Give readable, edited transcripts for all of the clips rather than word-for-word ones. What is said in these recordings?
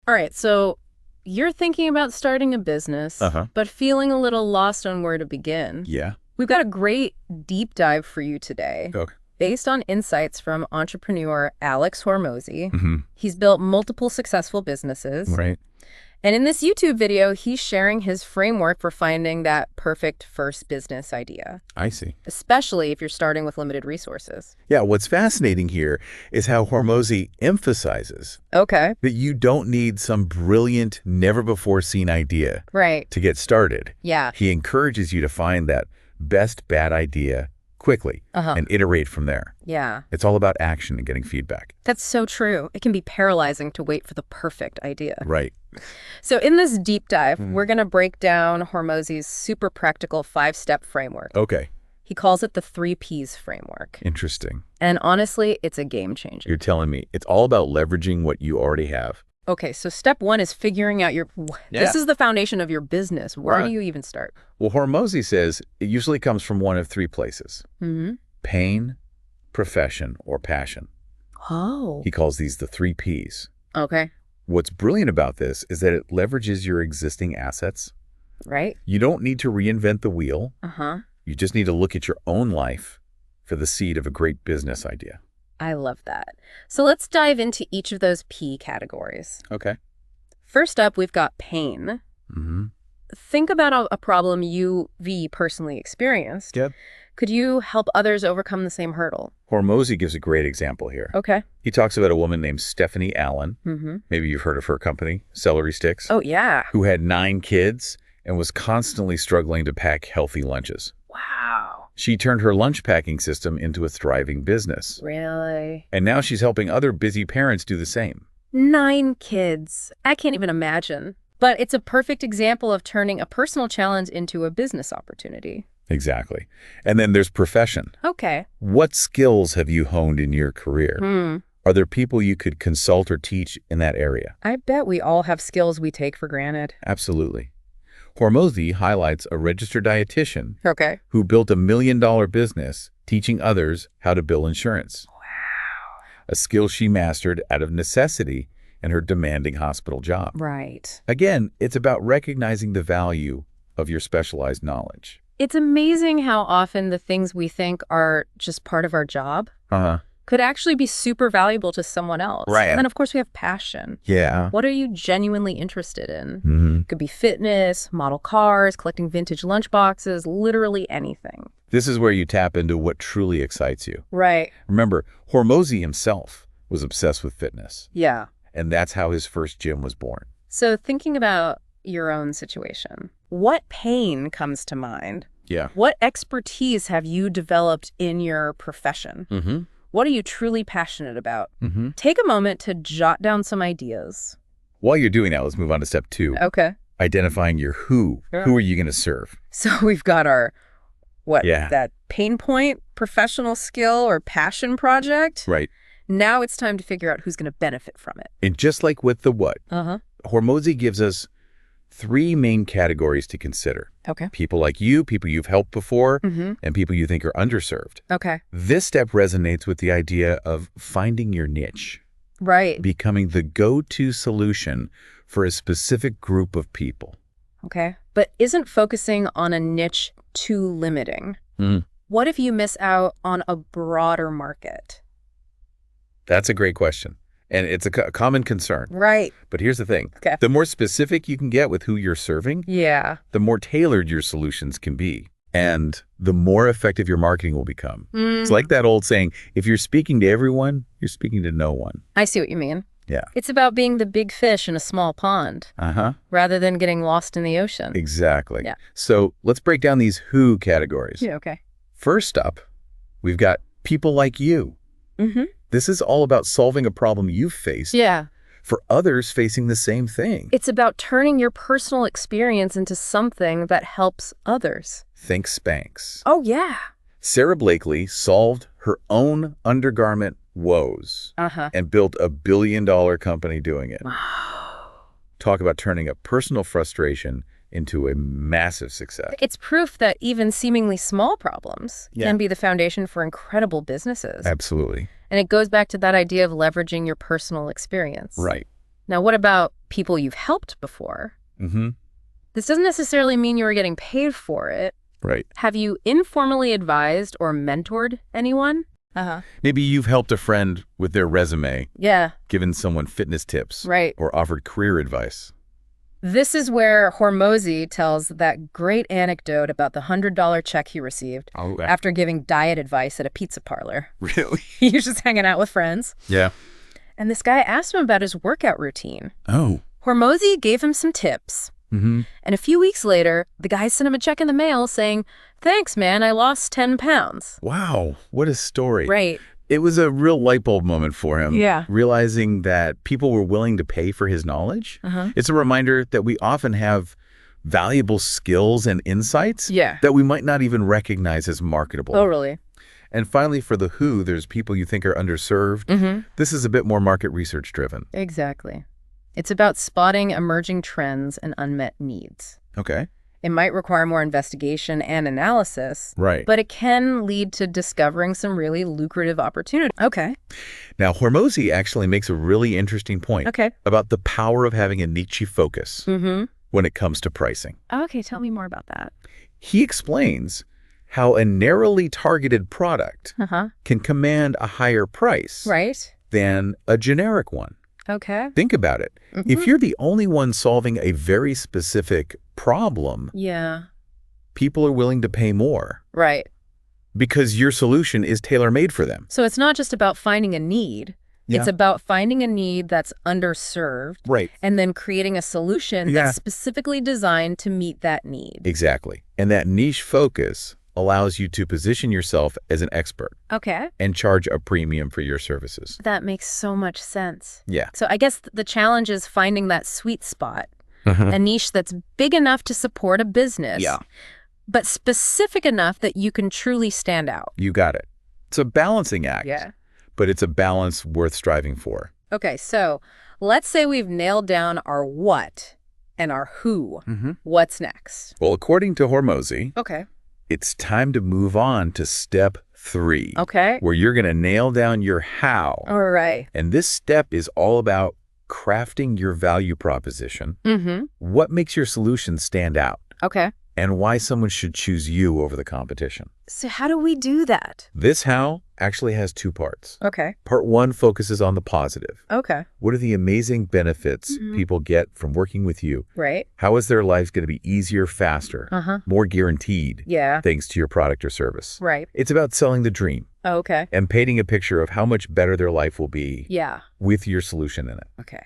All right, so you're thinking about starting a business, but feeling a little lost on where to begin. Yeah. We've got a great deep dive for you today. Okay. Based on insights from entrepreneur Alex Hormozi. Mm-hmm. He's built multiple successful businesses. Right. And in this YouTube video, he's sharing his framework for finding that perfect first business idea. I see. Especially if you're starting with limited resources. Yeah, what's fascinating here is how Hormozi emphasizes Okay. that you don't need some brilliant, never-before-seen idea to get started. Yeah. He encourages you to find that best bad idea quickly and iterate from there. Yeah. It's all about action and getting feedback. That's so true. It can be paralyzing to wait for the perfect idea. Right. So in this deep dive, we're going to break down Hormozi's super practical 5-step framework. Okay. He calls it the 3 Ps framework. Interesting. And honestly, it's a game changer. You're telling me it's all about leveraging what you already have. Okay, so step 1 is figuring out this is the foundation of your business. Where do you even start? Well, Hormozi says it usually comes from one of 3 places. Pain, profession, or passion. Oh. He calls these the 3 Ps. Okay. What's brilliant about this is that it leverages your existing assets. Right. You don't need to reinvent the wheel. You just need to look at your own life for the seed of a great business idea. I love that. So let's dive into each of those P categories. Okay. First up, we've got pain. Think about a problem you personally experienced. Yep. Could you help others overcome the same hurdle? Hormozi gives a great example here. Okay. He talks about a woman named Stephanie Allen. Maybe you've heard of her company, Celery Sticks. Oh, yeah. Who had 9 kids and was constantly struggling to pack healthy lunches. Wow. She turned her lunch packing system into a thriving business. Really? And now she's helping other busy parents do the same. 9 kids. I can't even imagine. But it's a perfect example of turning a personal challenge into a business opportunity. Exactly. And then there's profession. Okay. What skills have you honed in your career? Are there people you could consult or teach in that area? I bet we all have skills we take for granted. Absolutely. Hormozi highlights a registered dietitian who built $1 million business teaching others how to bill insurance. Wow. A skill she mastered out of necessity in her demanding hospital job. Right. Again, it's about recognizing the value of your specialized knowledge. It's amazing how often the things we think are just part of our job could actually be super valuable to someone else. Right. And then, of course, we have passion. Yeah. What are you genuinely interested in? Could be fitness, model cars, collecting vintage lunchboxes, literally anything. This is where you tap into what truly excites you. Right. Remember, Hormozi himself was obsessed with fitness. Yeah. And that's how his first gym was born. So thinking about your own situation, what pain comes to mind? Yeah. What expertise have you developed in your profession? What are you truly passionate about? Take a moment to jot down some ideas. While you're doing that, let's move on to step 2. Okay. Identifying your who. Who are you going to serve? So we've got our, that pain point, professional skill, or passion project. Right. Now it's time to figure out who's going to benefit from it. And just like with the what, Hormozi gives us 3 main categories to consider. Okay. People like you, people you've helped before, and people you think are underserved. Okay. This step resonates with the idea of finding your niche. Right. Becoming the go-to solution for a specific group of people. Okay. But isn't focusing on a niche too limiting? What if you miss out on a broader market? That's a great question. And it's a common concern. Right. But here's the thing. Okay. The more specific you can get with who you're serving, the more tailored your solutions can be. And the more effective your marketing will become. It's like that old saying, if you're speaking to everyone, you're speaking to no one. I see what you mean. Yeah. It's about being the big fish in a small pond. Rather than getting lost in the ocean. Exactly. Yeah. So let's break down these who categories. Yeah, okay. First up, we've got people like you. This is all about solving a problem you've faced for others facing the same thing. It's about turning your personal experience into something that helps others. Think Spanx. Oh, yeah. Sarah Blakely solved her own undergarment woes and built a billion-dollar company doing it. Wow. Talk about turning a personal frustration into a massive success. It's proof that even seemingly small problems can be the foundation for incredible businesses. Absolutely. And it goes back to that idea of leveraging your personal experience. Right. Now, what about people you've helped before. Mm-hmm. This doesn't necessarily mean you were getting paid for it. Right. Have you informally advised or mentored anyone? Maybe you've helped a friend with their resume. Yeah. Given someone fitness tips. Right. Or offered career advice. This is where Hormozi tells that great anecdote about the $100 check he received after giving diet advice at a pizza parlor. Really? He was just hanging out with friends. Yeah. And this guy asked him about his workout routine. Oh. Hormozi gave him some tips. Mm-hmm. And a few weeks later, the guy sent him a check in the mail saying, "Thanks, man, I lost 10 pounds. Wow. What a story. Right. It was a real light bulb moment for him. Yeah. Realizing that people were willing to pay for his knowledge. It's a reminder that we often have valuable skills and insights that we might not even recognize as marketable. Oh, really? And finally, for the who, there's people you think are underserved. This is a bit more market research driven. Exactly. It's about spotting emerging trends and unmet needs. Okay. It might require more investigation and analysis. Right. But it can lead to discovering some really lucrative opportunities. Okay. Now, Hormozi actually makes a really interesting point about the power of having a niche focus when it comes to pricing. Okay, tell me more about that. He explains how a narrowly targeted product can command a higher price than a generic one. Okay. Think about it. If you're the only one solving a very specific problem, people are willing to pay more. Right. Because your solution is tailor-made for them. So it's not just about finding a need. It's about finding a need that's underserved. Right. And then creating a solution that's specifically designed to meet that need. Exactly. And that niche focus allows you to position yourself as an expert. Okay. And charge a premium for your services. That makes so much sense. Yeah. So I guess the challenge is finding that sweet spot, a niche that's big enough to support a business, but specific enough that you can truly stand out. You got it. It's a balancing act. Yeah. But it's a balance worth striving for. Okay, so let's say we've nailed down our what and our who. What's next? Well, according to Hormozi, it's time to move on to step 3. Okay. Where you're going to nail down your how. All right. And this step is all about crafting your value proposition. What makes your solution stand out? Okay. And why someone should choose you over the competition. So how do we do that? This how actually has 2 parts. Okay. Part 1 focuses on the positive. Okay. What are the amazing benefits people get from working with you? Right. How is their life going to be easier, faster, more guaranteed, thanks to your product or service? Right. It's about selling the dream. Okay. And painting a picture of how much better their life will be with your solution in it. Okay.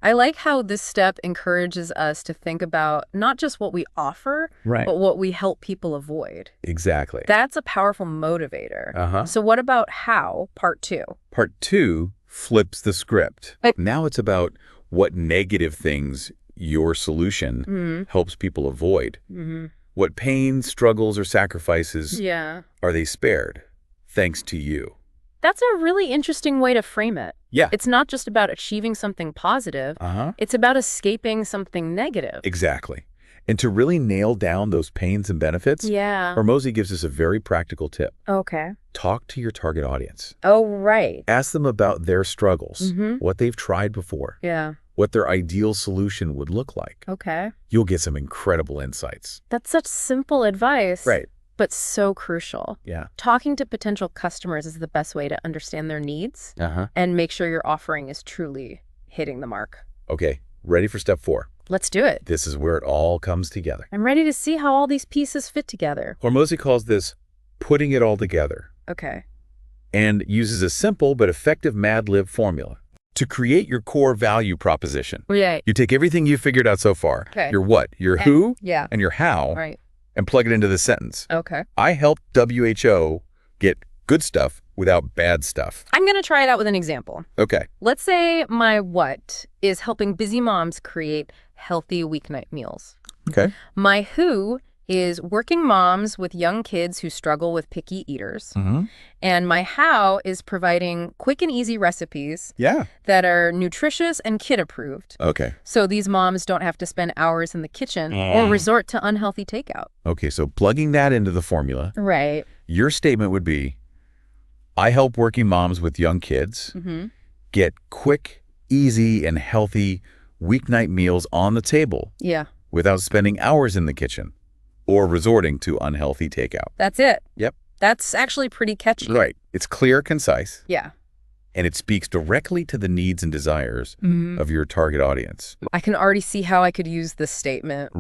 I like how this step encourages us to think about not just what we offer, but what we help people avoid. Exactly. That's a powerful motivator. So what about how, part 2? Part 2 flips the script. Now it's about what negative things your solution helps people avoid. What pain, struggles, or sacrifices are they spared thanks to you? That's a really interesting way to frame it. Yeah. It's not just about achieving something positive. It's about escaping something negative. Exactly. And to really nail down those pains and benefits, Hormozi gives us a very practical tip. Okay. Talk to your target audience. Oh, right. Ask them about their struggles, what they've tried before, what their ideal solution would look like. Okay. You'll get some incredible insights. That's such simple advice. Right. But so crucial. Yeah. Talking to potential customers is the best way to understand their needs and make sure your offering is truly hitting the mark. Okay, ready for step 4. Let's do it. This is where it all comes together. I'm ready to see how all these pieces fit together. Hormozi calls this putting it all together. Okay. And uses a simple but effective Mad Lib formula to create your core value proposition. Right. You take everything you've figured out so far, your what, your who, and your how, and plug it into the sentence. Okay. I helped WHO get good stuff without bad stuff. I'm going to try it out with an example. Okay. Let's say my what is helping busy moms create healthy weeknight meals. Okay. My who is working moms with young kids who struggle with picky eaters. And my how is providing quick and easy recipes that are nutritious and kid-approved. Okay. So these moms don't have to spend hours in the kitchen or resort to unhealthy takeout. Okay, so plugging that into the formula. Right. Your statement would be, I help working moms with young kids get quick, easy, and healthy weeknight meals on the table. Yeah. Without spending hours in the kitchen or resorting to unhealthy takeout. That's it. Yep. That's actually pretty catchy. Right. It's clear, concise. Yeah. And it speaks directly to the needs and desires of your target audience. I can already see how I could use this statement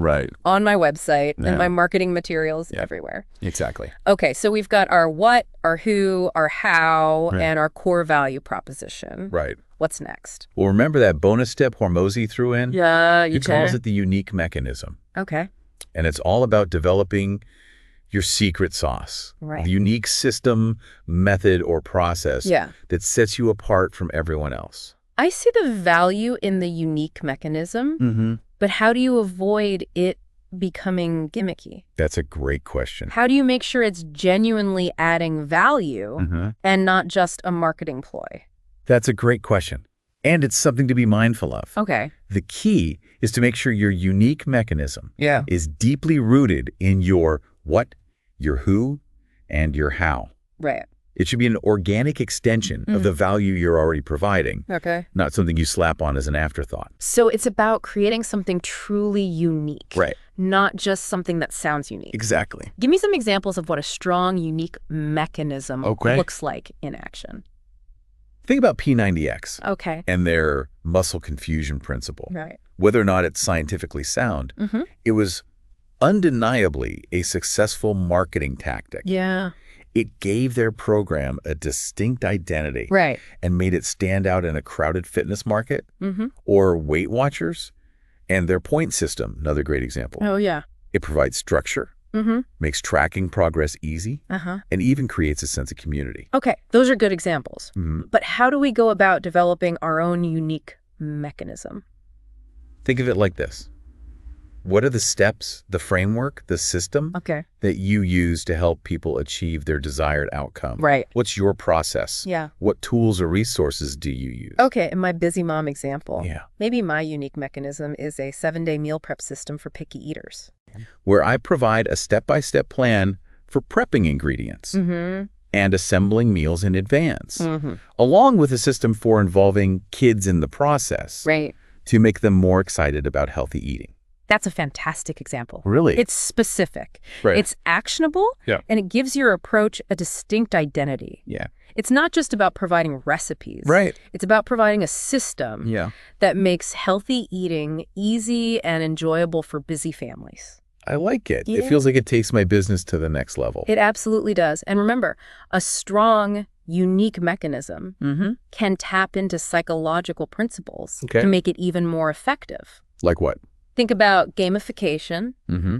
on my website and my marketing materials everywhere. Exactly. Okay, so we've got our what, our who, our how, and our core value proposition. Right. What's next? Well, remember that bonus step Hormozi threw in? Yeah, he calls it the unique mechanism. Okay. And it's all about developing your secret sauce, the unique system, method, or process that sets you apart from everyone else. I see the value in the unique mechanism, but how do you avoid it becoming gimmicky? That's a great question. How do you make sure it's genuinely adding value and not just a marketing ploy? That's a great question. And it's something to be mindful of. Okay. The key is to make sure your unique mechanism is deeply rooted in your what, your who, and your how. Right. It should be an organic extension of the value you're already providing. Okay. Not something you slap on as an afterthought. So it's about creating something truly unique. Right. Not just something that sounds unique. Exactly. Give me some examples of what a strong, unique mechanism looks like in action. Think about P90X. Okay. And their muscle confusion principle. Right. Whether or not it's scientifically sound, it was undeniably a successful marketing tactic. Yeah. It gave their program a distinct identity and made it stand out in a crowded fitness market or Weight Watchers. And their point system, another great example. Oh, yeah. It provides structure, makes tracking progress easy, and even creates a sense of community. Okay, those are good examples. But how do we go about developing our own unique mechanism? Think of it like this. What are the steps, the framework, the system that you use to help people achieve their desired outcome? Right. What's your process? Yeah. What tools or resources do you use? Okay, in my busy mom example, maybe my unique mechanism is a 7-day meal prep system for picky eaters. Where I provide a step-by-step plan for prepping ingredients and assembling meals in advance, along with a system for involving kids in the process to make them more excited about healthy eating. That's a fantastic example. Really? It's specific. It's actionable, and it gives your approach a distinct identity. Yeah. It's not just about providing recipes. It's about providing a system that makes healthy eating easy and enjoyable for busy families. I like it. It feels like it takes my business to the next level. It absolutely does. And remember, a strong, unique mechanism can tap into psychological principles to make it even more effective. Like what? Think about gamification,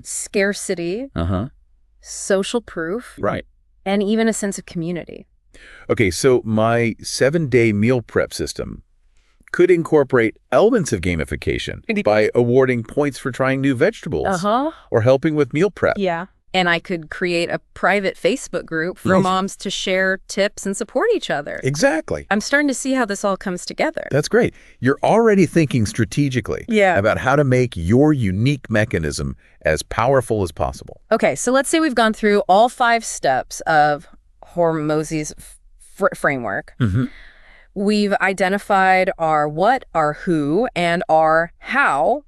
scarcity, social proof, and even a sense of community. Okay, so my 7-day meal prep system could incorporate elements of gamification by awarding points for trying new vegetables or helping with meal prep. Yeah. And I could create a private Facebook group for moms to share tips and support each other. Exactly. I'm starting to see how this all comes together. That's great. You're already thinking strategically about how to make your unique mechanism as powerful as possible. Okay, so let's say we've gone through all 5 steps of Hormozi's framework. We've identified our what, our who, and our how.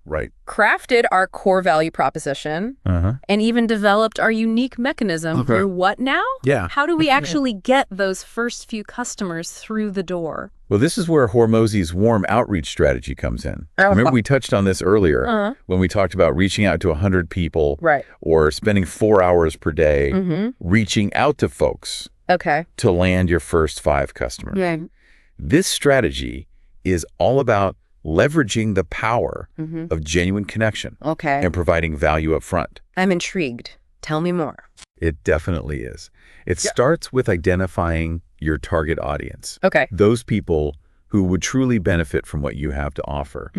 Crafted our core value proposition. And even developed our unique mechanism. For what now? How do we actually get those first few customers through the door? Well, this is where Hormozi's warm outreach strategy comes in. Remember, we touched on this earlier when we talked about reaching out to 100 people or spending 4 hours per day reaching out to folks to land your first 5 customers. This strategy is all about leveraging the power of genuine connection and providing value up front. I'm intrigued. Tell me more. It definitely is. It starts with identifying your target audience. Those people who would truly benefit from what you have to offer.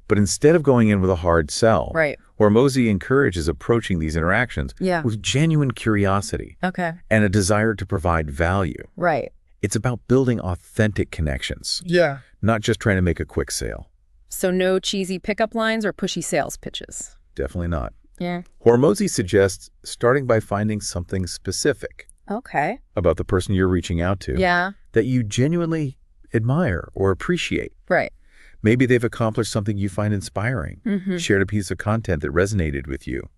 But instead of going in with a hard sell, Hormozi encourages approaching these interactions with genuine curiosity and a desire to provide value. It's about building authentic connections. Not just trying to make a quick sale. So no cheesy pickup lines or pushy sales pitches? Definitely not. Hormozi suggests starting by finding something specific about the person you're reaching out to that you genuinely admire or appreciate. Maybe they've accomplished something you find inspiring, shared a piece of content that resonated with you,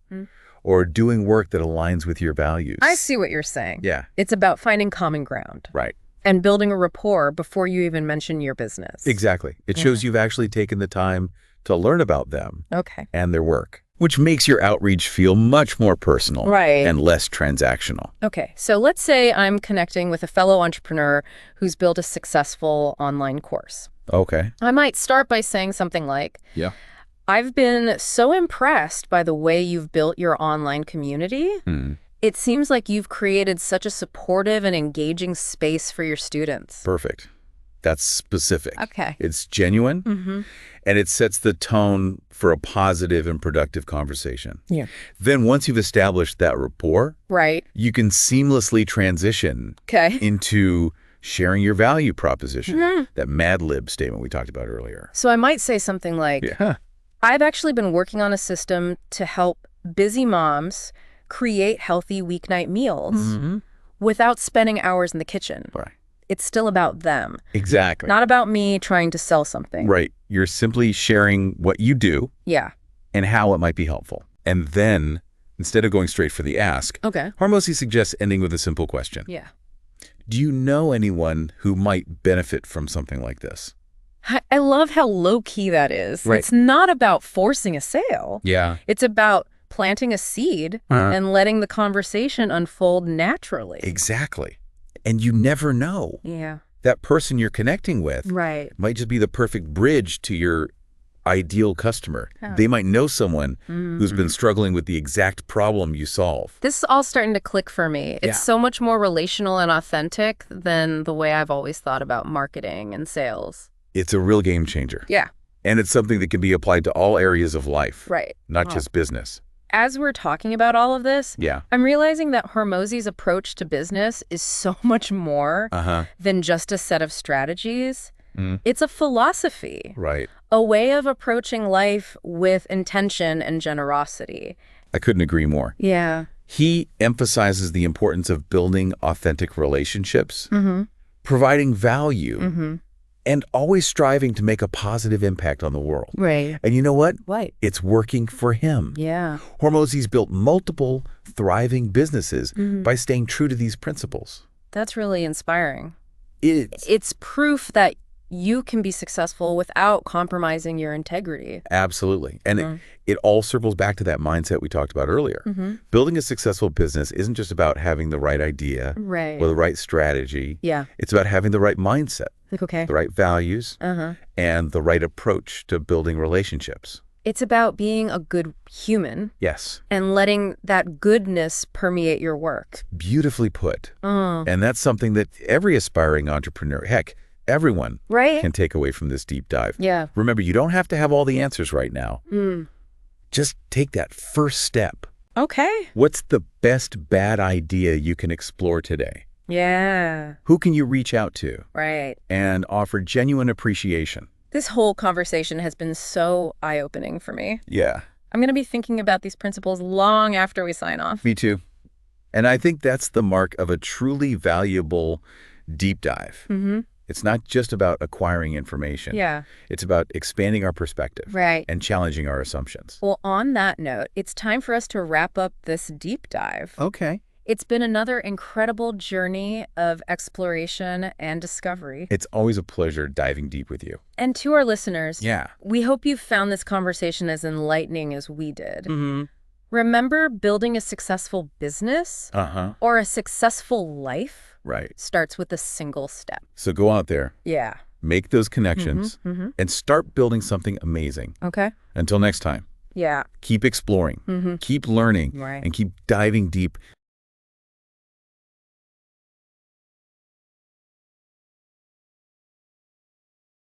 or doing work that aligns with your values. I see what you're saying. Yeah. It's about finding common ground. Right. And building a rapport before you even mention your business. Exactly. It shows you've actually taken the time to learn about them and their work, which makes your outreach feel much more personal and less transactional. Okay, so let's say I'm connecting with a fellow entrepreneur who's built a successful online course. Okay. I might start by saying something like, I've been so impressed by the way you've built your online community. It seems like you've created such a supportive and engaging space for your students. Perfect. That's specific. Okay. It's genuine, and it sets the tone for a positive and productive conversation. Yeah. Then once you've established that rapport, you can seamlessly transition into sharing your value proposition, that Mad Lib statement we talked about earlier. So I might say something like, I've actually been working on a system to help busy moms create healthy weeknight meals without spending hours in the kitchen. Right. It's still about them. Exactly. Not about me trying to sell something. Right. You're simply sharing what you do and how it might be helpful. And then, instead of going straight for the ask, Hormozi suggests ending with a simple question. Do you know anyone who might benefit from something like this? I love how low-key that is. It's not about forcing a sale. It's about planting a seed and letting the conversation unfold naturally. Exactly. And you never know. That person you're connecting with might just be the perfect bridge to your ideal customer. They might know someone who's been struggling with the exact problem you solve. This is all starting to click for me. It's so much more relational and authentic than the way I've always thought about marketing and sales. It's a real game changer. And it's something that can be applied to all areas of life. Not just business. As we're talking about all of this, I'm realizing that Hormozi's approach to business is so much more than just a set of strategies. It's a philosophy, a way of approaching life with intention and generosity. I couldn't agree more. He emphasizes the importance of building authentic relationships, providing value, and always striving to make a positive impact on the world. And you know what? It's working for him. Hormozi's built multiple thriving businesses by staying true to these principles. That's really inspiring. It's proof that you can be successful without compromising your integrity. Absolutely. And it all circles back to that mindset we talked about earlier. Building a successful business isn't just about having the right idea or the right strategy. It's about having the right mindset. The right values, and the right approach to building relationships. It's about being a good human. And letting that goodness permeate your work. Beautifully put. And that's something that every aspiring entrepreneur, heck, everyone can take away from this deep dive. Remember, you don't have to have all the answers right now. Just take that first step. What's the best bad idea you can explore today? Who can you reach out to? And offer genuine appreciation? This whole conversation has been so eye-opening for me. I'm going to be thinking about these principles long after we sign off. Me too. And I think that's the mark of a truly valuable deep dive. It's not just about acquiring information. It's about expanding our perspective and challenging our assumptions. Well, on that note, it's time for us to wrap up this deep dive. It's been another incredible journey of exploration and discovery. It's always a pleasure diving deep with you. And to our listeners, we hope you found this conversation as enlightening as we did. Remember, building a successful business or a successful life starts with a single step. So go out there. Make those connections and start building something amazing. Until next time. Keep exploring, keep learning, and keep diving deep